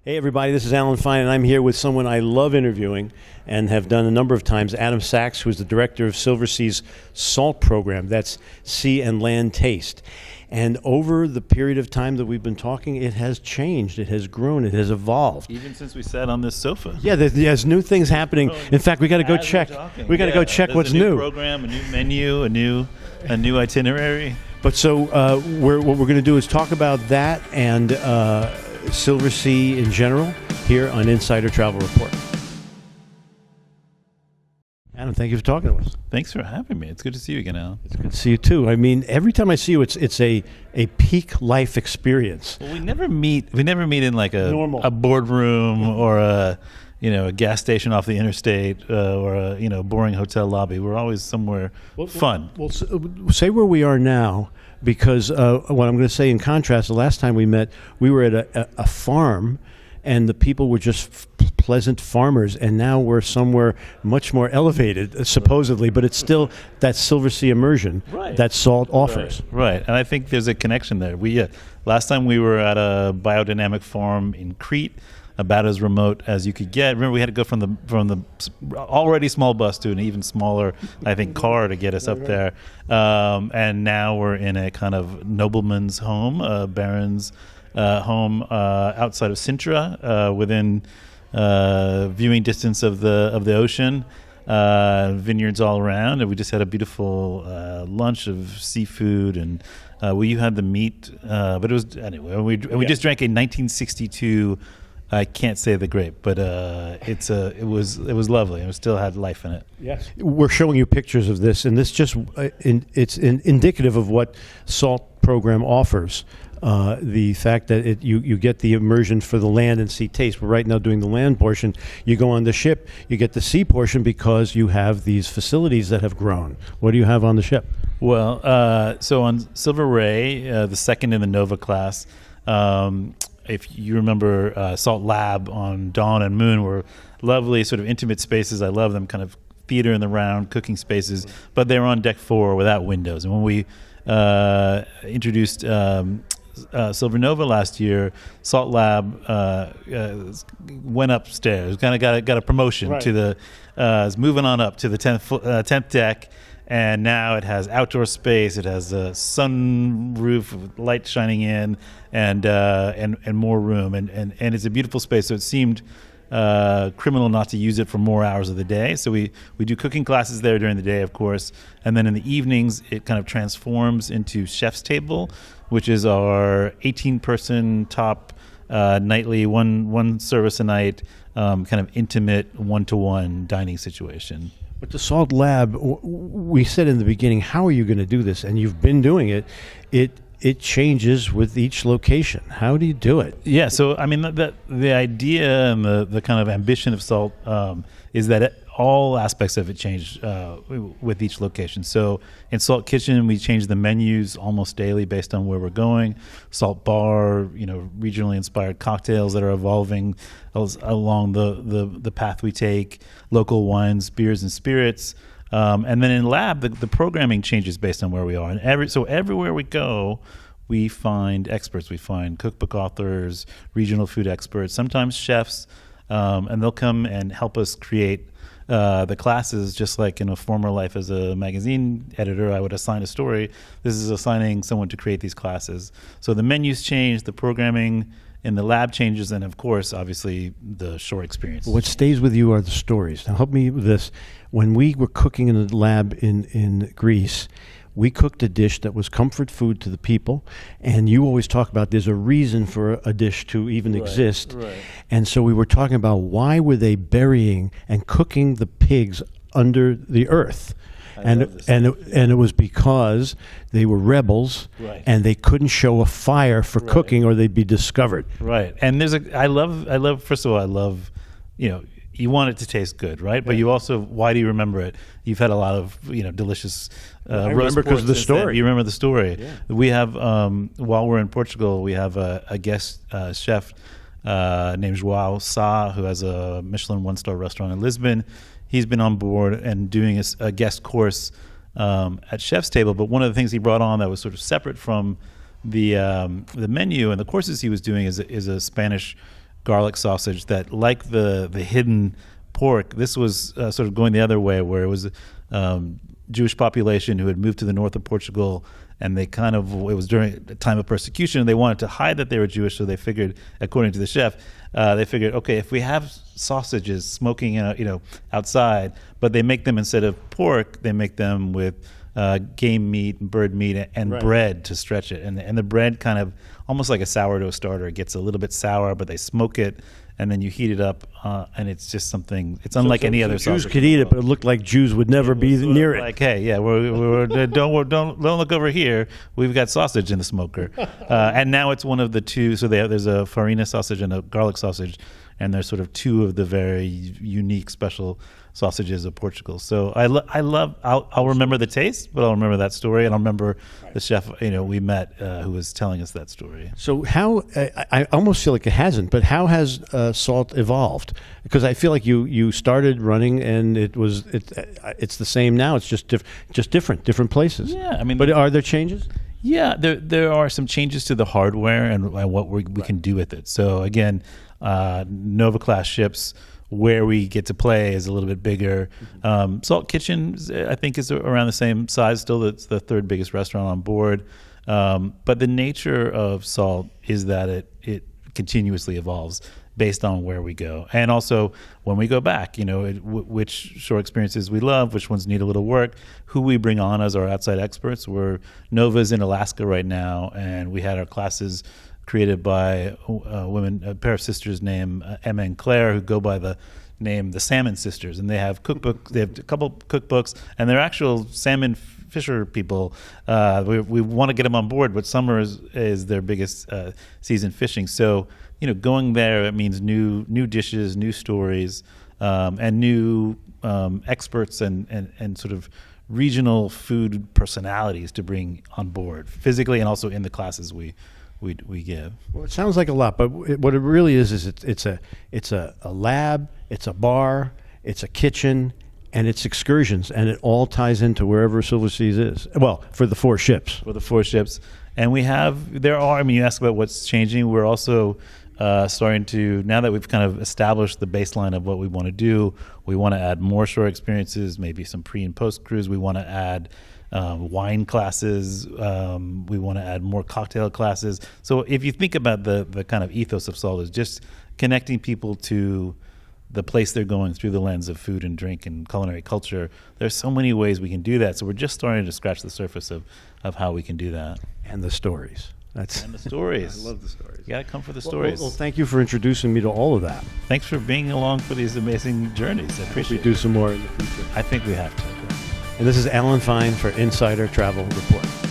Hey everybody, this is Alan Fine, and I'm here with someone I love interviewing and have done a number of times, Adam Sachs, who is the director of Silversea's S.A.L.T program. That's Sea and Land Taste. And over the period of time that we've been talking, it has changed, it has grown, it has evolved. Even since we sat on this sofa. Yeah, there's new things happening. In fact, we got to go check. We got to go check what's new. A new program, a new menu, a new itinerary. But so what we're going to do is talk about that and Silversea in general here on Insider Travel Report. Adam, thank you for talking to us. Thanks for having me. It's good to see you again, Al. It's good to see you too. I mean, every time I see you, it's a peak life experience. Well, we never meet in like a boardroom or a gas station off the interstate or a boring hotel lobby. We're always somewhere fun. Well, say where we are now, because what I'm going to say in contrast, the last time we met, we were at a farm, and the people were just pleasant farmers, and now we're somewhere much more elevated, supposedly, but it's still that Silversea immersion that S.A.L.T offers. Right, and I think there's a connection there. Last time we were at a biodynamic farm in Crete, about as remote as you could get. Remember, we had to go from the already small bus to an even smaller, I think, car to get us up there. And now we're in a kind of nobleman's home, baron's home outside of Sintra, within viewing distance of the ocean. Vineyards all around, and we just had a beautiful lunch of seafood, and you had the meat, but it was anyway. We just drank a 1962. I can't say the grape, but it was lovely, and it still had life in it. Yes, we're showing you pictures of this, and this just it's indicative of what S.A.L.T program offers. The fact that you get the immersion for the land and sea taste. We're right now doing the land portion. You go on the ship, you get the sea portion because you have these facilities that have grown. What do you have on the ship? Well, so on Silver Ray, the second in the Nova class, if you remember, S.A.L.T Lab on Dawn and Moon were lovely, sort of intimate spaces. I love them, kind of theater in the round, cooking spaces. But they were on deck 4 without windows. And when we introduced Silver Nova last year, S.A.L.T Lab went upstairs, kind of got a promotion to the is moving on up to the 10th deck. And now it has outdoor space. It has a sunroof with light shining in, and more room, and it's a beautiful space. So it seemed criminal not to use it for more hours of the day. So we do cooking classes there during the day, of course, and then in the evenings it kind of transforms into Chef's Table, which is our 18-person top nightly one service a night kind of intimate one-to-one dining situation. But the S.A.L.T Lab, we said in the beginning, how are you going to do this? And you've been doing it. It changes with each location. How do you do it? Yeah, so I mean, the idea and the kind of ambition of S.A.L.T is that all aspects of it change with each location. So in S.A.L.T Kitchen, we change the menus almost daily based on where we're going. S.A.L.T Bar, regionally inspired cocktails that are evolving along the path we take, local wines, beers, and spirits. And then in Lab, the programming changes based on where we are. And everywhere we go, we find experts. We find cookbook authors, regional food experts, sometimes chefs, and they'll come and help us create the classes. Just like in a former life as a magazine editor, I would assign a story. This is assigning someone to create these classes. So the menus change, the programming in the lab changes, and of course, obviously, the shore experience. What stays with you are the stories. Now help me with this. When we were cooking in the lab in Greece, we cooked a dish that was comfort food to the people, and you always talk about there's a reason for a dish to even exist. Right. And so we were talking about why were they burying and cooking the pigs under the earth? And it was because they were rebels, and they couldn't show a fire for cooking, or they'd be discovered. Right. And I love. First of all, I love, you want it to taste good, right? But you also, why do you remember it? You've had a lot of delicious I remember because of the story. You remember the story. Yeah. We have while we're in Portugal, we have a guest chef named João Sá, who has a Michelin 1-star restaurant in Lisbon. He's been on board and doing a guest course at Chef's Table. But one of the things he brought on that was sort of separate from the menu and the courses he was doing is a Spanish garlic sausage that, like the hidden pork, this was sort of going the other way, where it was Jewish population who had moved to the north of Portugal, and it was during a time of persecution, and they wanted to hide that they were Jewish, so they figured, according to the chef, okay, if we have sausages smoking outside, but they make them, instead of pork, they make them with game meat, bird meat, and right. bread to stretch it. And the bread, kind of almost like a sourdough starter, it gets a little bit sour, but they smoke it, and then you heat it up, and it's just something. It's unlike any other sausage. Jews could eat it, but it looked like Jews would never be near it. Like, hey, yeah, don't look over here. We've got sausage in the smoker, and now it's one of the two. So there's a farina sausage and a garlic sausage, and there's sort of two of the very unique, special sausages of Portugal. So I'll remember the taste, but I'll remember that story, and I'll remember the chef we met who was telling us that story. So how I almost feel like it hasn't, but how has SALT evolved? Because I feel like you started running and it's the same now. It's just different places. Yeah, I mean, but are there changes? Yeah, there are some changes to the hardware and what we can do with it. So again, Nova class ships, where we get to play is a little bit bigger. Salt Kitchen, I think, is around the same size still. It's the third biggest restaurant on board. But the nature of Salt is that it continuously evolves based on where we go. And also when we go back, which shore experiences we love, which ones need a little work, who we bring on as our outside experts. Nova's in Alaska right now, and we had our classes created by women, a pair of sisters named Emma and Claire, who go by the name the Salmon Sisters, and they have cookbooks. They have a couple cookbooks, and they're actual salmon fisher people. We want to get them on board, but summer is their biggest season fishing. So going there, it means new dishes, new stories, and new experts and sort of regional food personalities to bring on board physically, and also in the classes we give. Well, it sounds like a lot, but what it really is it's a lab, it's a bar, it's a kitchen, and it's excursions, and it all ties into wherever Silverseas is. Well, for the four ships. And you asked about what's changing. We're also starting to, now that we've kind of established the baseline of what we want to do, we want to add more shore experiences, maybe some pre and post cruise. We want to add wine classes. We want to add more cocktail classes. So if you think about the kind of ethos of SALT is just connecting people to the place they're going through the lens of food and drink and culinary culture, there's so many ways we can do that. So we're just starting to scratch the surface of how we can do that. And the stories. And the stories. I love the stories. You got to come for the stories. Well, thank you for introducing me to all of that. Thanks for being along for these amazing journeys. I appreciate it. We do some more in the future. I think we have to. And this is Alan Fine for Insider Travel Report.